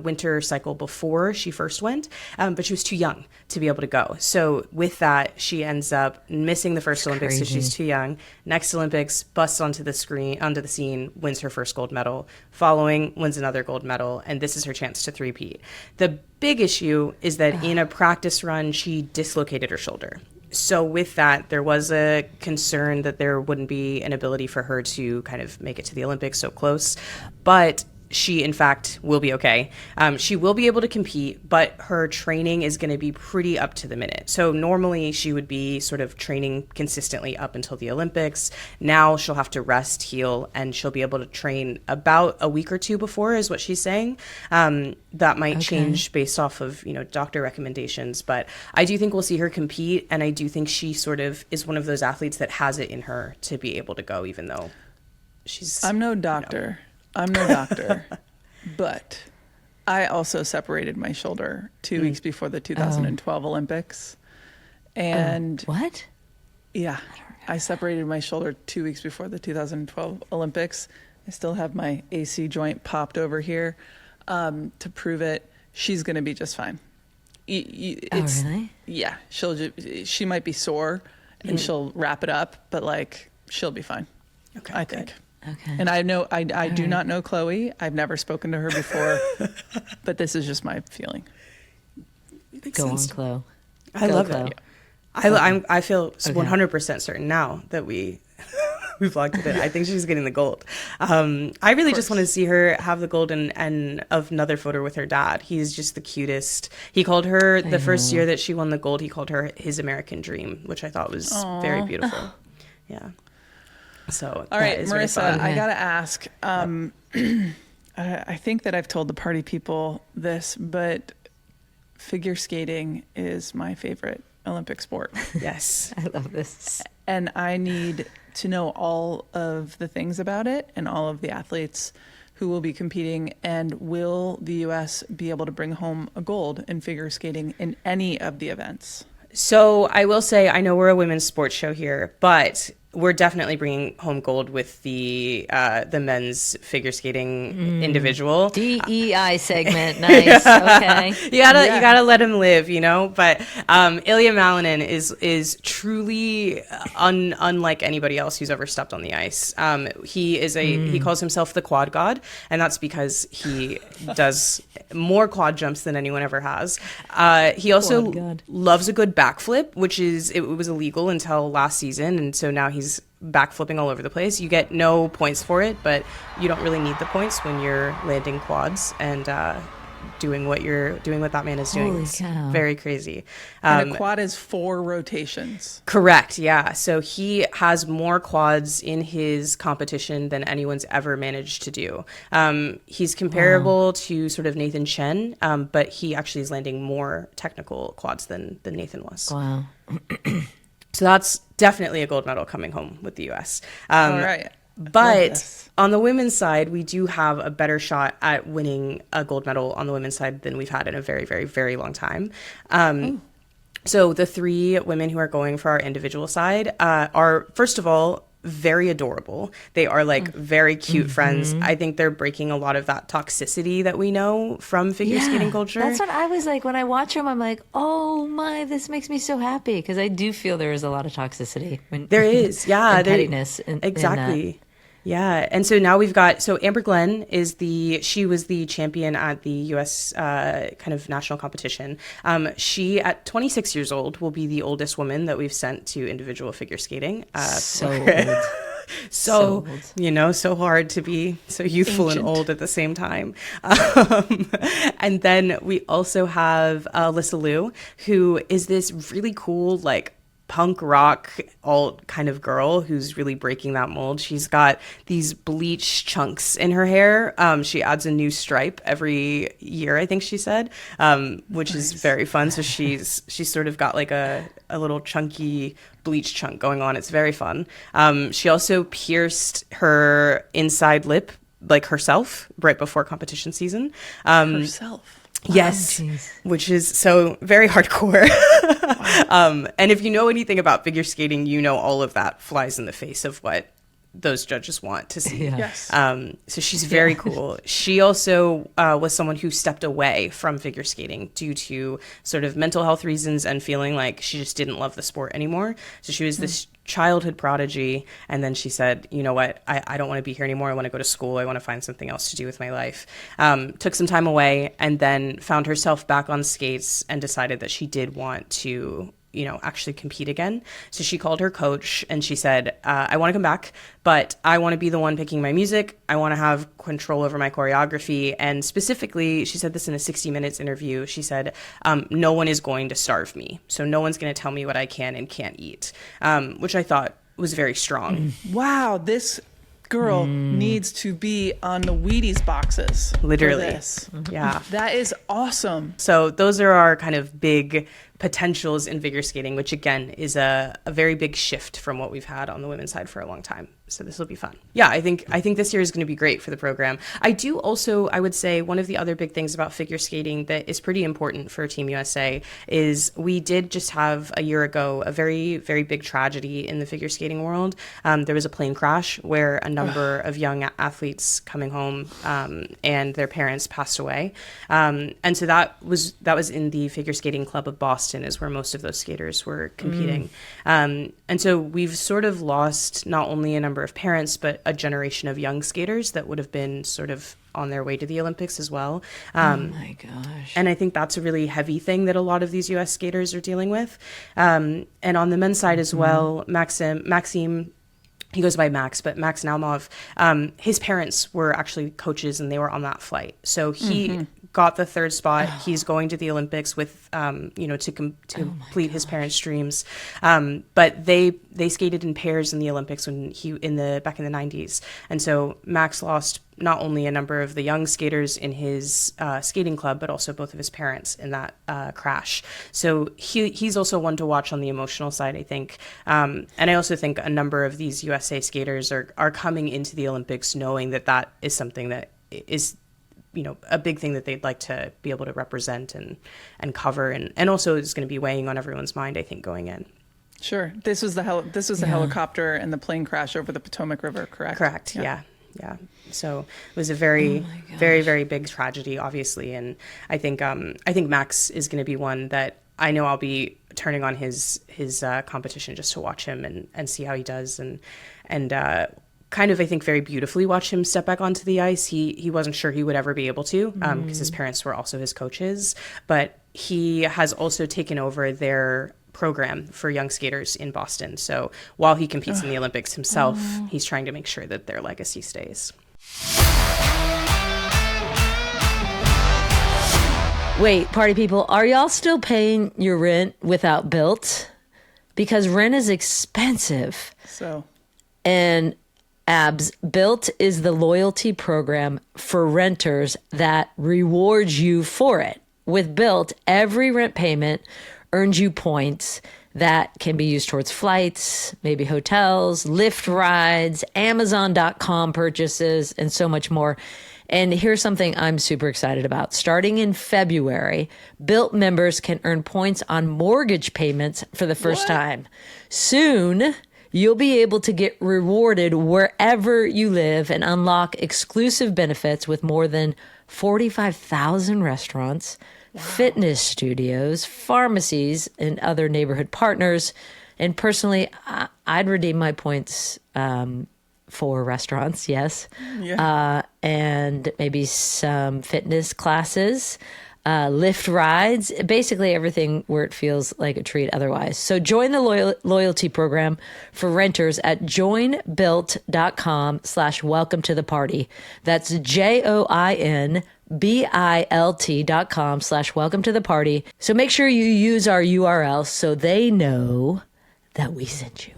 C: winter cycle before she first went, but she was too young to be able to go. So with that, she ends up missing the first Olympics because she's too young. Next Olympics, busts onto the scene, wins her first gold medal. Following, wins another gold medal, and this is her chance to three-peat. The big issue is that in a practice run, she dislocated her shoulder. So with that, there was a concern that there wouldn't be an ability for her to kind of make it to the Olympics so close. But she, in fact, will be okay. She will be able to compete, but her training is going to be pretty up to the minute. So normally she would be sort of training consistently up until the Olympics. Now she'll have to rest, heal, and she'll be able to train about a week or two before, is what she's saying. That might change based off of, doctor recommendations. But I do think we'll see her compete, and I do think she sort of is one of those athletes that has it in her to be able to go, even though she's...
B: I'm no doctor. I'm no doctor, but I also separated my shoulder 2 weeks before the 2012 Olympics. And
A: what?
B: Yeah, I separated my shoulder 2 weeks before the 2012 Olympics. I still have my AC joint popped over here to prove it. She's going to be just fine.
A: Really?
B: Yeah, she might be sore and she'll wrap it up, but she'll be fine.
C: Okay,
B: I think.
A: Okay.
B: And I know I do not know Chloe. I've never spoken to her before, but this is just my feeling.
A: Go on, Chloe.
C: I love
A: Chloe.
C: it. I feel 100% certain now that we locked it in. I think she's getting the gold. I really just want to see her have the gold and another photo with her dad. He's just the cutest. He called her the first year that she won the gold. He called her his American dream, which I thought was very beautiful. Yeah. So
B: all right, Marissa,
C: really
B: I gotta ask. I think that I've told the party people this, but figure skating is my favorite Olympic sport.
C: Yes,
A: I love this.
B: And I need to know all of the things about it and all of the athletes who will be competing. And will the U.S. be able to bring home a gold in figure skating in any of the events?
C: So I will say, I know we're a women's sports show here, but we're definitely bringing home gold with the men's figure skating individual
A: DEI segment. Nice. Okay.
C: You gotta let him live, But Ilya Malinin is truly unlike anybody else who's ever stepped on the ice. He calls himself the quad god, and that's because he does more quad jumps than anyone ever has. He also loves a good backflip, which it was illegal until last season, and so now he's backflipping all over the place. You get no points for it, but you don't really need the points when you're landing quads and doing what that man is doing.
A: Holy cow.
C: Very crazy.
B: And a quad is 4 rotations.
C: Correct. Yeah. So he has more quads in his competition than anyone's ever managed to do. He's comparable to sort of Nathan Chen, but he actually is landing more technical quads than Nathan was.
A: Wow.
C: So that's definitely a gold medal coming home with the U.S.
B: All right.
C: But on the women's side, we do have a better shot at winning a gold medal on the women's side than we've had in a very, very, very long time. So the 3 women who are going for our individual side are, first of all, very adorable. They are very cute friends. I think they're breaking a lot of that toxicity that we know from figure skating culture.
A: That's what I was like when I watch them. I'm like, oh my, this makes me so happy, because I do feel there is a lot of toxicity.
C: There is, yeah,
A: and pettiness.
C: Exactly. Yeah, and so now we've got, Amber Glenn she was the champion at the U.S. Kind of national competition. She, at 26 years old, will be the oldest woman that we've sent to individual figure skating.
A: So old.
C: So hard to be so youthful and old at the same time. And then we also have Alyssa Liu, who is this really cool, punk rock alt kind of girl who's really breaking that mold. She's got these bleach chunks in her hair. She adds a new stripe every year, I think she said, which is very fun. So she's sort of got a little chunky bleach chunk going on. It's very fun. She also pierced her inside lip herself right before competition season.
B: Herself.
C: Yes,
A: wow,
C: which is so very hardcore. And if you know anything about figure skating, you know all of that flies in the face of what those judges want to see.
A: Yeah.
B: Yes.
C: So she's very cool. She also was someone who stepped away from figure skating due to sort of mental health reasons and feeling like she just didn't love the sport anymore. So she was this childhood prodigy, and then she said, you know what, I don't want to be here anymore. I want to go to school. I want to find something else to do with my life. Took some time away and then found herself back on skates and decided that she did want to actually compete again. So she called her coach and she said, I want to come back, but I want to be the one picking my music. I want to have control over my choreography. And specifically, she said this in a 60 Minutes interview. She said, no one is going to starve me. So no one's going to tell me what I can and can't eat, which I thought was very strong.
B: Wow, this girl needs to be on the Wheaties boxes.
C: Literally.
B: For this.
C: Yeah.
B: That is awesome.
C: So those are our kind of big potentials in figure skating, which again is a very big shift from what we've had on the women's side for a long time. So this will be fun. Yeah, I think this year is going to be great for the program. I would say one of the other big things about figure skating that is pretty important for Team USA is we did just have a year ago a very, very big tragedy in the figure skating world. There was a plane crash where a number of young athletes coming home and their parents passed away. And so that was in the Figure Skating Club of Boston, is where most of those skaters were competing. And so we've sort of lost not only a number of parents, but a generation of young skaters that would have been sort of on their way to the Olympics as well.
A: Oh my gosh.
C: And I think that's a really heavy thing that a lot of these US skaters are dealing with. And on the men's side as well, Maxime, he goes by Max, but Max Naumov, his parents were actually coaches and they were on that flight. So he got the third spot. He's going to the Olympics with, to complete his parents' dreams. But they skated in pairs in the Olympics back in the 90s. And so Max lost not only a number of the young skaters in his skating club, but also both of his parents in that crash. So he's also one to watch on the emotional side, I think. And I also think a number of these USA skaters are coming into the Olympics knowing that is something that is a big thing that they'd like to be able to represent and cover, and also is going to be weighing on everyone's mind, I think, going in.
B: Sure. This was the helicopter and the plane crash over the Potomac River, correct?
C: Correct. Yeah. So it was a very, very, very big tragedy, obviously, and I think Max is going to be one that I know I'll be turning on his competition just to watch him and see how he does, and kind of, I think, very beautifully watch him step back onto the ice. He wasn't sure he would ever be able to, because his parents were also his coaches, but he has also taken over their program for young skaters in Boston. So while he competes in the Olympics himself, he's trying to make sure that their legacy stays.
A: Wait, party people, are y'all still paying your rent without Built? Because rent is expensive.
B: So,
A: and Built is the loyalty program for renters that rewards you for it. With Built, every rent payment earns you points that can be used towards flights, maybe hotels, Lyft rides, Amazon.com purchases, and so much more. And here's something I'm super excited about. Starting in February, Built members can earn points on mortgage payments for the first time. Soon, you'll be able to get rewarded wherever you live and unlock exclusive benefits with more than 45,000 restaurants, fitness studios, pharmacies, and other neighborhood partners. And personally, I'd redeem my points for restaurants, yes. Yeah. And maybe some fitness classes, Lyft rides, basically everything where it feels like a treat otherwise. So join the loyalty program for renters at joinbuilt.com/welcome to the party. That's JOINBILT.com/welcome to the party. So make sure you use our URL so they know that we sent you.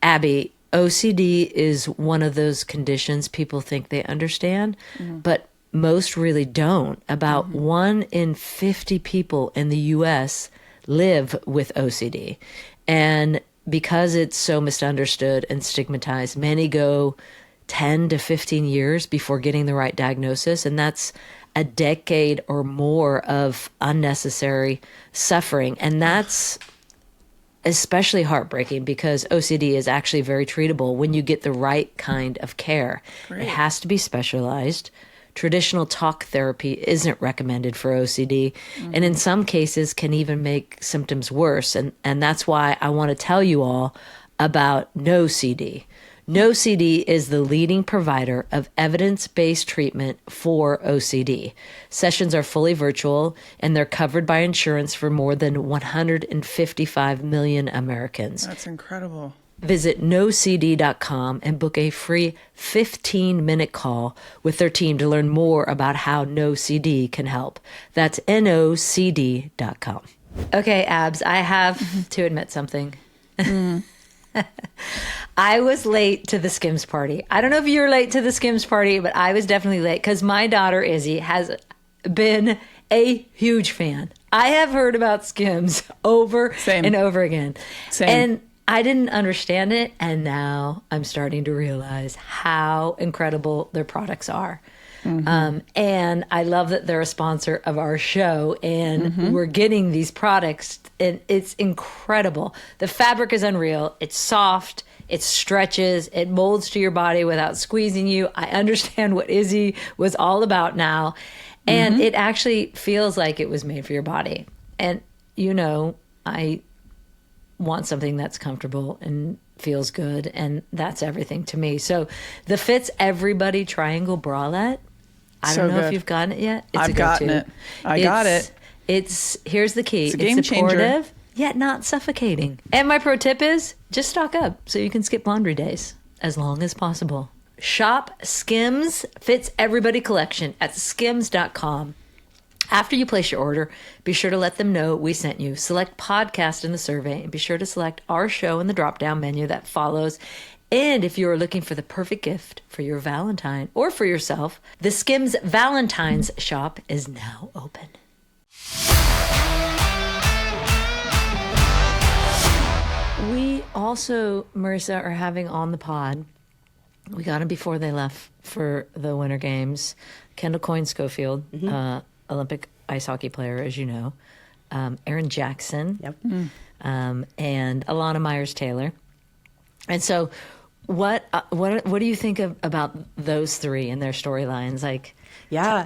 A: Abby, OCD is one of those conditions people think they understand, but most really don't. About 1 in 50 people in the U.S. live with OCD. And because it's so misunderstood and stigmatized, many go 10 to 15 years before getting the right diagnosis. And that's a decade or more of unnecessary suffering. And that's especially heartbreaking because OCD is actually very treatable when you get the right kind of care. Great. It has to be specialized. Traditional talk therapy isn't recommended for OCD, and in some cases can even make symptoms worse. And that's why I want to tell you all about No CD. NoCD is the leading provider of evidence-based treatment for OCD. Sessions are fully virtual, and they're covered by insurance for more than 155 million Americans.
B: That's incredible.
A: Visit nocd.com and book a free 15-minute call with their team to learn more about how NoCD can help. That's nocd.com. Okay, Abs, I have to admit something. I was late to the Skims party. I don't know if you were late to the Skims party, but I was definitely late because my daughter Izzy has been a huge fan. I have heard about Skims over and over again. And I didn't understand it, and now I'm starting to realize how incredible their products are. And I love that they're a sponsor of our show, and we're getting these products, and it's incredible. The fabric is unreal. It's soft. It stretches. It molds to your body without squeezing you. I understand what Izzy was all about now, and it actually feels like it was made for your body. And, you know, I want something that's comfortable and feels good, and that's everything to me. So the Fits Everybody Triangle Bralette, I don't know if you've gotten it yet.
B: I've gotten it. I got it.
A: It's here's the key.
B: It's a game
A: supportive,
B: changer.
A: yet not suffocating. And my pro tip is just stock up so you can skip laundry days as long as possible. Shop Skims Fits Everybody collection at skims.com. After you place your order, be sure to let them know we sent you. Select podcast in the survey and be sure to select our show in the drop-down menu that follows. And if you are looking for the perfect gift for your Valentine or for yourself, the Skims Valentine's shop is now open. We also, Marissa, are having on the pod, we got them before they left for the Winter Games, Kendall Coyne Schofield, Olympic ice hockey player, as you know, Aaron Jackson, and Alana Myers-Taylor. And so what do you think about those three and their storylines? Like,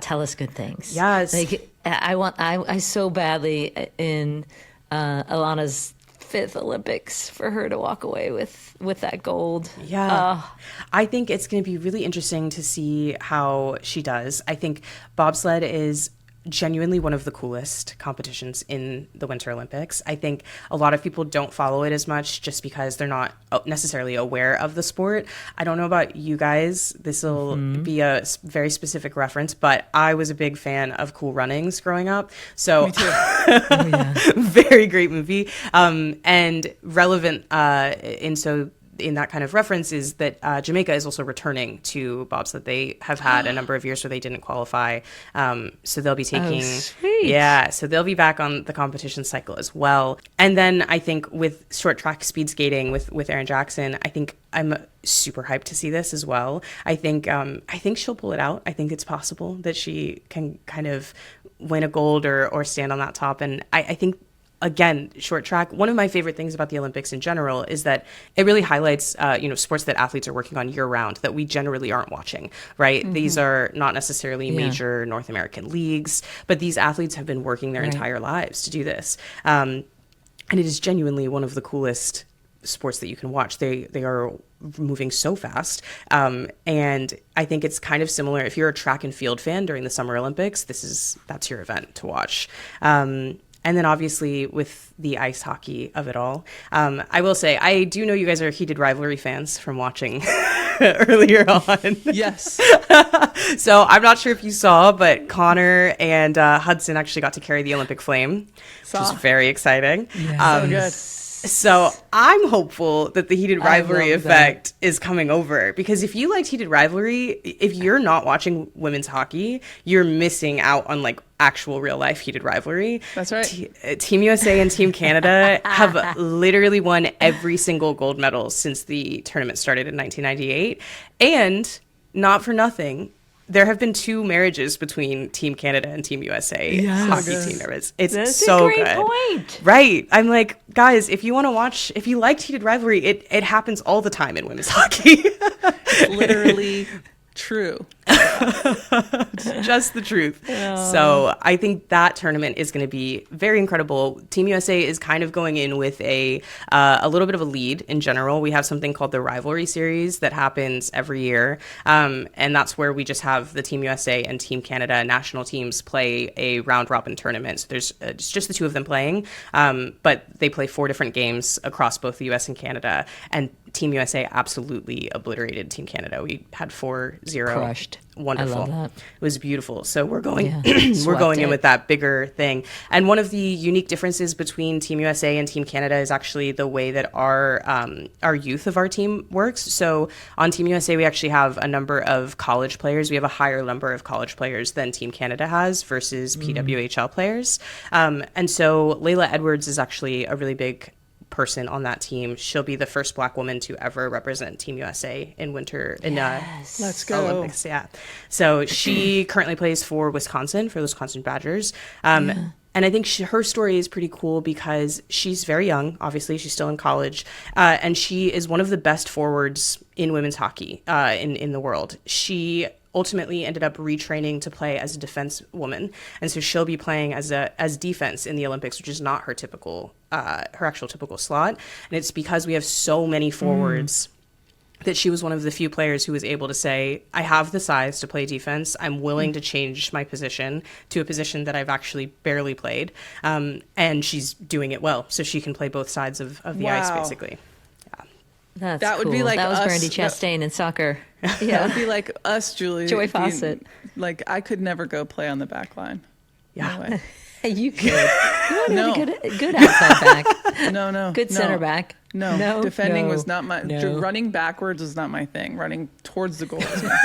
A: tell us good things.
C: Yes.
A: Like, I so badly in Alana's 5th Olympics for her to walk away with that gold.
C: I think it's going to be really interesting to see how she does. I think bobsled is genuinely one of the coolest competitions in the Winter Olympics. I think a lot of people don't follow it as much just because they're not necessarily aware of the sport. I don't know about you guys. This will be a very specific reference, but I was a big fan of Cool Runnings growing up. So
B: Me too.
C: very great movie. And relevant in that kind of reference is that Jamaica is also returning to bobsled. They have had a number of years where they didn't qualify. So they'll be taking, so they'll be back on the competition cycle as well. And then I think with short track speed skating with Aaron Jackson, I think I'm super hyped to see this as well. I think she'll pull it out. I think it's possible that she can kind of win a gold or stand on that top. And I think, again, short track, one of my favorite things about the Olympics in general is that it really highlights, sports that athletes are working on year round that we generally aren't watching, right? These are not necessarily major North American leagues, but these athletes have been working their entire lives to do this. And it is genuinely one of the coolest sports that you can watch. They are moving so fast. And I think it's kind of similar. If you're a track and field fan during the Summer Olympics, that's your event to watch. And then obviously with the ice hockey of it all, I will say, I do know you guys are heated rivalry fans from watching earlier on.
B: Yes.
C: So I'm not sure if you saw, but Connor and Hudson actually got to carry the Olympic flame, which was very exciting.
B: So good.
C: So I'm hopeful that the heated rivalry effect is coming over, because if you liked heated rivalry, if you're not watching women's hockey, you're missing out on like actual real life heated rivalry.
B: That's right.
C: Team USA and Team Canada have literally won every single gold medal since the tournament started in 1998. And not for nothing, there have been 2 marriages between Team Canada and Team USA hockey team members. It's so good. That's a great point. Right. I'm like, guys, if you want to watch, if you liked heated rivalry, it happens all the time in women's hockey.
B: Literally true.
C: Just the truth. So I think that tournament is going to be very incredible. Team USA is kind of going in with a little bit of a lead in general. We have something called the Rivalry Series that happens every year. And that's where we just have the Team USA and Team Canada national teams play a round robin tournament. So there's it's just the two of them playing, but they play 4 different games across both the US and Canada. And Team USA absolutely obliterated Team Canada. We had 4-0.
A: Crushed.
C: Wonderful.
A: I love that.
C: It was beautiful. So we're going
A: Yeah.
C: we're going in
A: Swept it.
C: with that bigger thing. And one of the unique differences between Team USA and Team Canada is actually the way that our youth of our team works. So on Team USA, we actually have a number of college players. We have a higher number of college players than Team Canada has versus PWHL players. And so Layla Edwards is actually a really big person on that team. She'll be the first Black woman to ever represent Team USA in winter
B: Let's go.
C: Olympics. Yeah. So she currently plays for Wisconsin, for the Wisconsin Badgers. And I think her story is pretty cool because she's very young. Obviously, she's still in college. And she is one of the best forwards in women's hockey in the world. She ultimately ended up retraining to play as a defense woman, and so she'll be playing as defense in the Olympics, which is not her actual typical slot. And it's because we have so many forwards that she was one of the few players who was able to say, I have the size to play defense. I'm willing to change my position to a position that I've actually barely played, and she's doing it well, so she can play both sides of the ice, basically.
A: That's
B: That would
A: cool.
B: be like
A: that was
B: us-
A: Brandy Chastain in soccer.
B: That
A: Yeah.
B: would be like us, Julie.
A: Joy
B: if you-
A: Fawcett.
B: Like, I could never go play on the back line.
C: Yeah.
B: No way.
A: You could. You want to
B: No.
A: be good outside back.
B: No.
A: Good
B: no.
A: center back.
B: No, defending
A: no,
B: was not my.
A: no.
B: Running backwards was not my thing. Running towards the goal was my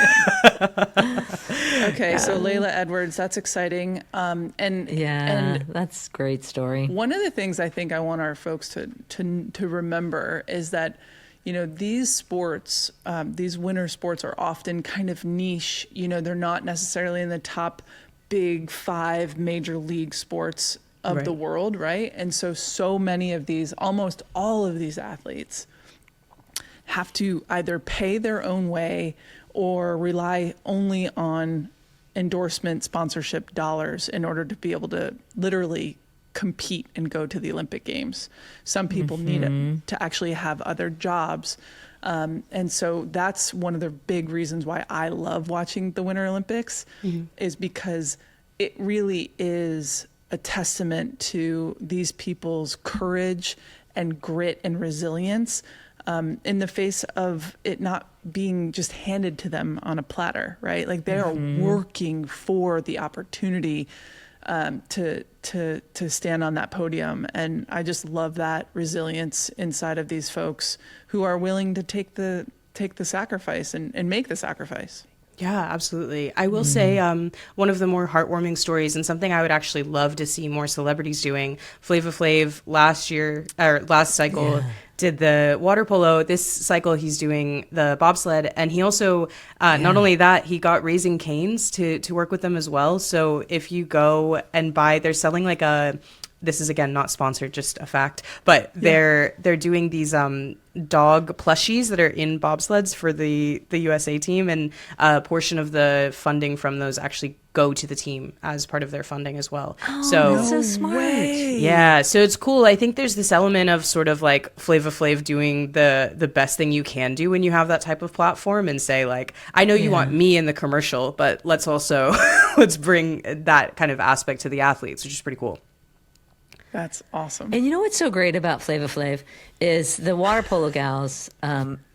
B: thing. Okay, so Layla Edwards, that's exciting. And
A: That's a great story.
B: one of the things I think I want our folks to remember is that, these sports, these winter sports are often kind of niche. They're not necessarily in the top big 5 major league sports of the world, right? And so many of these, almost all of these athletes have to either pay their own way or rely only on endorsement sponsorship dollars in order to be able to literally compete and go to the Olympic Games. Some people need it to actually have other jobs. And so that's one of the big reasons why I love watching the Winter Olympics is because it really is a testament to these people's courage and grit and resilience in the face of it not being just handed to them on a platter, right? Like they are working for the opportunity to stand on that podium. And I just love that resilience inside of these folks who are willing to take the sacrifice and make the sacrifice.
C: Yeah, absolutely. I will say one of the more heartwarming stories and something I would actually love to see more celebrities doing. Flava Flav last cycle did the water polo. This cycle he's doing the bobsled, and he also not only that, he got Raising Cane's to work with them as well. So if you go and buy, they're selling like this is again not sponsored, just a fact, but they're doing these dog plushies that are in bobsleds for the USA team, and a portion of the funding from those actually go to the team as part of their funding as well.
A: That's so smart.
C: Yeah, so it's cool. I think there's this element of sort of like Flava Flav doing the best thing you can do when you have that type of platform and say like, I know you want me in the commercial, but let's also let's bring that kind of aspect to the athletes, which is pretty cool.
B: That's awesome.
A: And you know what's so great about Flava Flav is the water polo gals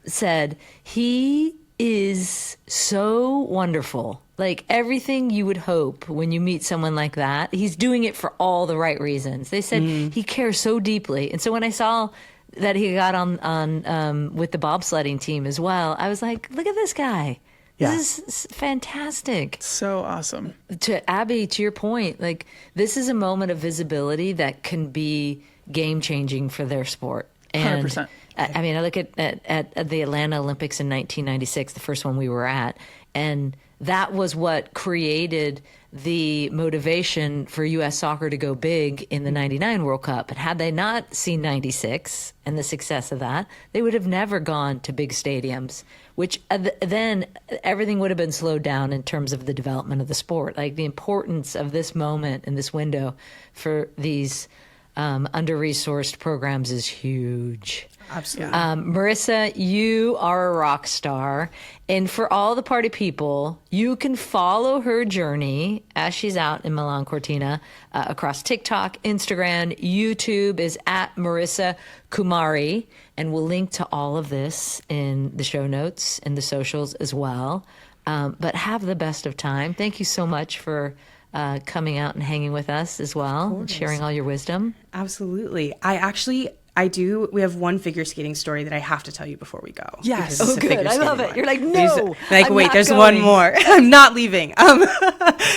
A: said he is so wonderful. Like everything you would hope when you meet someone like that, he's doing it for all the right reasons. They said he cares so deeply. And so when I saw that he got on with the bobsledding team as well, I was like, look at this guy.
C: Yeah.
A: This is fantastic.
B: So awesome.
A: To Abby, to your point, like this is a moment of visibility that can be game changing for their sport. And
B: 100%.
A: I mean, I look at the Atlanta Olympics in 1996, the first one we were at, and that was what created the motivation for U.S. soccer to go big in the 99 World Cup. And had they not seen 96 and the success of that, they would have never gone to big stadiums, which then everything would have been slowed down in terms of the development of the sport. Like the importance of this moment and this window for these under-resourced programs is huge.
C: Absolutely.
A: Marissa, you are a rock star. And for all the party people, you can follow her journey as she's out in Milan-Cortina across TikTok, Instagram, YouTube is at Marissa Kumari. And we'll link to all of this in the show notes and the socials as well. But have the best of time. Thank you so much for coming out and hanging with us as well, and sharing all your wisdom.
C: Absolutely. We have one figure skating story that I have to tell you before we go.
B: Yes.
C: Because
A: Oh,
C: it's a
A: good.
C: figure
A: I love
C: skating
A: it.
C: one.
A: You're like, no.
C: Like,
A: I'm
C: wait,
A: not
C: there's
A: going.
C: one more. I'm not leaving.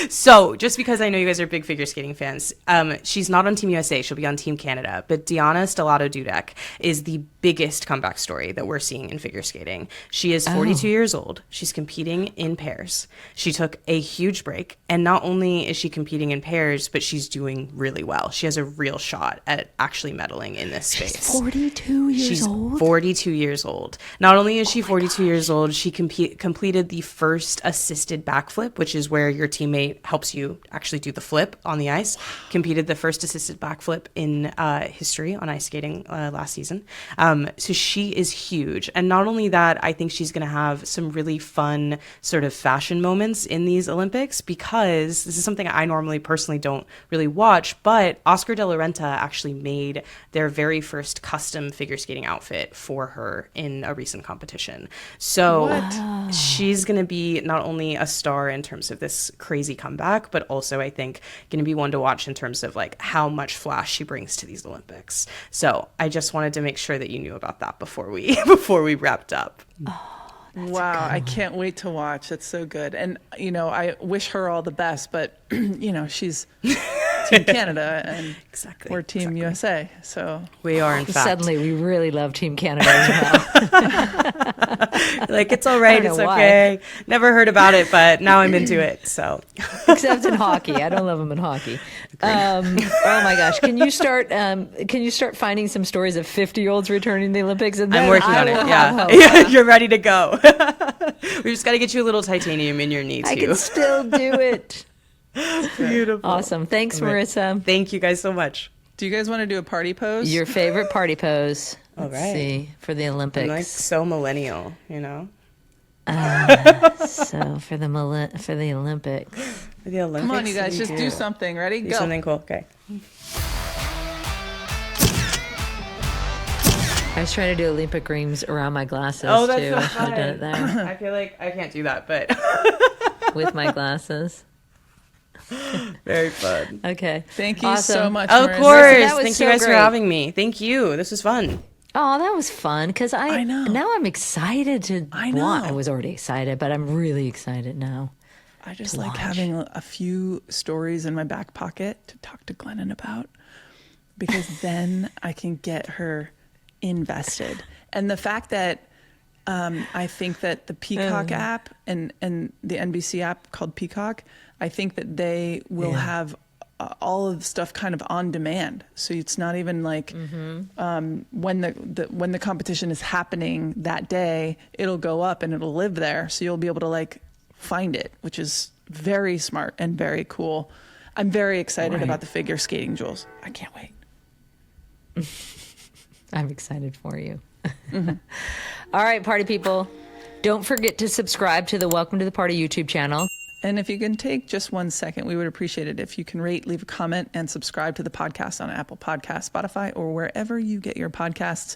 C: So just because I know you guys are big figure skating fans, she's not on Team USA. She'll be on Team Canada. But Diana Stellato-Dudek is the biggest comeback story that we're seeing in figure skating. She is 42 years old. She's competing in pairs. She took a huge break. And not only is she competing in pairs, but she's doing really well. She has a real shot at actually medaling in this space.
A: She's 42 years old?
C: 42 years old. Not only is she 42 years old, she completed the first assisted backflip, which is where your teammate helps you actually do the flip on the ice. Competed the first assisted backflip in history on ice skating last season. So she is huge. And not only that, I think she's going to have some really fun sort of fashion moments in these Olympics, because this is something I normally personally don't really watch, but Oscar de la Renta actually made their very first custom figure skating outfit for her in a recent competition. So she's going to be not only a star in terms of this crazy comeback, but also I think going to be one to watch in terms of like how much flash she brings to these Olympics. So I just wanted to make sure that you knew about that before we wrapped up.
B: Wow, I can't wait to watch. That's so good. And, I wish her all the best, but, she's Team Canada and we're Team USA. So
C: we are, in fact.
A: Suddenly, we really love Team Canada as well.
C: Like, it's all right. It's okay. Never heard about it, but now I'm into it. So,
A: except in hockey, I don't love them in hockey. Oh my gosh! Can you start finding some stories of 50-year-olds returning to the Olympics? And then
C: I'm working on it. Yeah, you're ready to go. We just got to get you a little titanium in your knee too.
A: I can still do it.
C: Beautiful.
A: Awesome. Thanks, Marissa.
C: Thank you guys so much.
B: do you guys want to do a party pose?
A: Your favorite party pose.
C: All
A: Let's
C: right.
A: see, for the Olympics.
C: I'm like so millennial, you know?
A: So for the Olympics.
C: For the Olympics.
B: Come on, you guys, just do something. Ready?
C: Do
B: Go.
C: something cool. Okay.
A: I was trying to do Olympic rings around my glasses
C: Oh, that's
A: too.
C: so
A: I should have done it there
C: I feel like I can't do that, but
A: with my glasses.
C: very fun.
A: Okay.
B: Thank you
A: Awesome.
B: so much.
C: Of
B: Marissa.
C: course.
A: That was
C: Thank
A: so
C: you guys for
A: great.
C: having me. Thank you. This was fun.
A: Oh, that was fun because
B: I know.
A: Now I'm excited to.
B: I know.
A: I was already excited, but I'm really excited now.
B: I just
A: to
B: like
A: watch.
B: having a few stories in my back pocket to talk to Glennon about, because then I can get her invested. And the fact that I think that the Peacock app and the NBC app called Peacock, I think that they will have all of the stuff kind of on demand. So it's not even like when the competition is happening that day, it'll go up and it'll live there. So you'll be able to like find it, which is very smart and very cool. I'm very excited about the figure skating, Jules. I can't wait.
A: I'm excited for you. All right, party people. Don't forget to subscribe to the Welcome to the Party YouTube channel.
B: And if you can take just 1 second, we would appreciate it if you can rate, leave a comment, and subscribe to the podcast on Apple Podcasts, Spotify, or wherever you get your podcasts.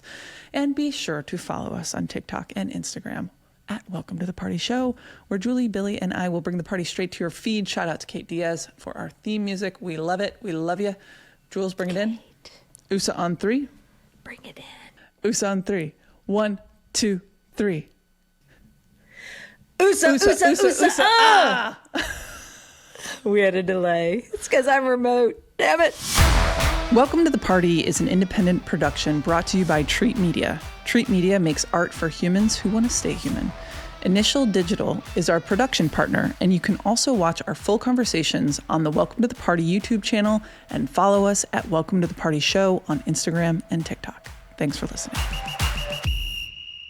B: And be sure to follow us on TikTok and Instagram at Welcome to the Party Show, where Julie, Billy, and I will bring the party straight to your feed. Shout out to Kate Diaz for our theme music. We love it. We love you. Jules, bring it in. USA on 3.
A: Bring it in.
B: USA on 3. 1, 2, 3.
A: USA, USA,
B: USA,
A: USA,
B: USA, USA.
A: ah! We had a delay. It's because I'm remote. Damn it.
B: Welcome to the Party is an independent production brought to you by Treat Media. Treat Media makes art for humans who want to stay human. Initial Digital is our production partner, and you can also watch our full conversations on the Welcome to the Party YouTube channel and follow us at Welcome to the Party Show on Instagram and TikTok. Thanks for listening.